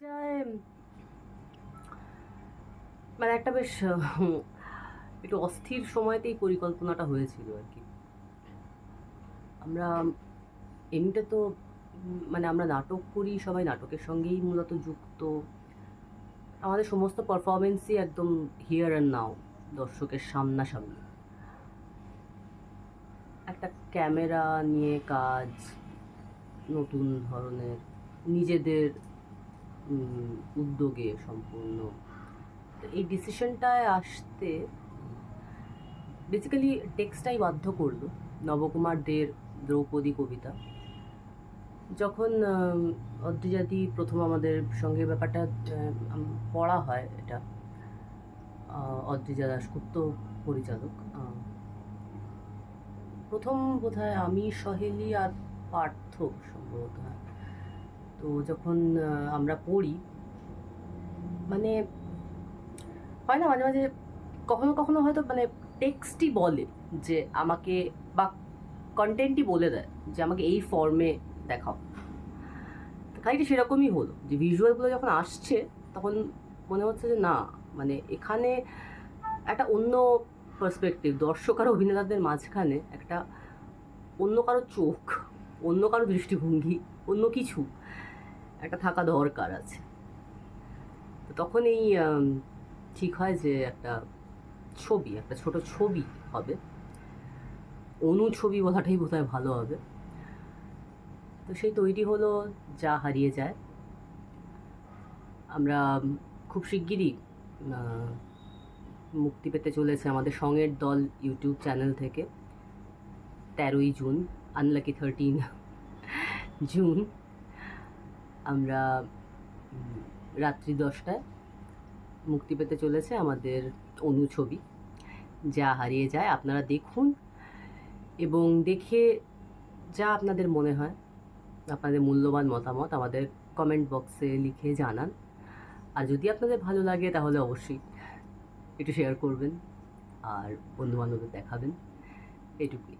যায় মানে একটা বেশ একটু অস্থির সময়তেই পরিকল্পনাটা হয়েছিল আর কি। আমরা এমনিতে তো মানে আমরা নাটক করি, সবাই নাটকের সঙ্গেই মূলত যুক্ত। আমাদের সমস্ত পারফরমেন্সই একদম হিয়ার অ্যান্ড নাও, দর্শকের সামনাসামনি। একটা ক্যামেরা নিয়ে কাজ, নতুন ধরনের, নিজেদের উদ্যোগে সম্পূর্ণ। তো এই ডিসিশনটায় আসতে বেসিক্যালি টেক্সটাই বাধ্য করলো। নবকুমার দের দ্রৌপদী কবিতা যখন অদ্রিজাদি প্রথম আমাদের সঙ্গে ব্যাপারটা পড়া হয়, এটা অদ্রিজা দাশগুপ্ত পরিচালক। প্রথম বোধহয় আমি, সহেলি আর পার্থ সম্ভবত। হয় তো যখন আমরা পড়ি, মানে হয় না মাঝে মাঝে, কখনো কখনো হয়তো মানে টেক্সটই বলে যে আমাকে, বা কন্টেন্টই বলে দেয় যে আমাকে এই ফর্মে দেখাও। খানিকটা সেরকমই হলো, যে ভিজুয়ালগুলো যখন আসছে তখন মনে হচ্ছে যে না, মানে এখানে একটা অন্য পার্সপেক্টিভ, দর্শক আর অভিনেতাদের মাঝখানে একটা অন্য কারো চোখ, অন্য কারো দৃষ্টিভঙ্গি, অন্য কিছু একটা থাকা দরকার আছে। তো তখন এই ঠিক হয় যে একটা ছবি, একটা ছোট ছবি হবে, অনুছবি বলাটাই বোধহয় ভালো হবে। তো সেই তৈরি হলো যা হারিয়ে যায়। আমরা খুব শিগগিরই মুক্তি পেতে চলেছে আমাদের সঙ্গের দল ইউটিউব চ্যানেল থেকে 13ই জুন, আনলাকি 13 জুন। আমরা রাত্রি 10টায় মুক্তি পেতে চলেছে আমাদের অনুছবি যা হারিয়ে যায়। আপনারা দেখুন এবং দেখে যা আপনাদের মনে হয়, আপনাদের মূল্যবান মতামত আমাদের কমেন্ট বক্সে লিখে জানান। আর যদি আপনাদের ভালো লাগে তাহলে অবশ্যই একটু শেয়ার করবেন আর বন্ধুবান্ধবদের দেখাবেন, এটুকুই।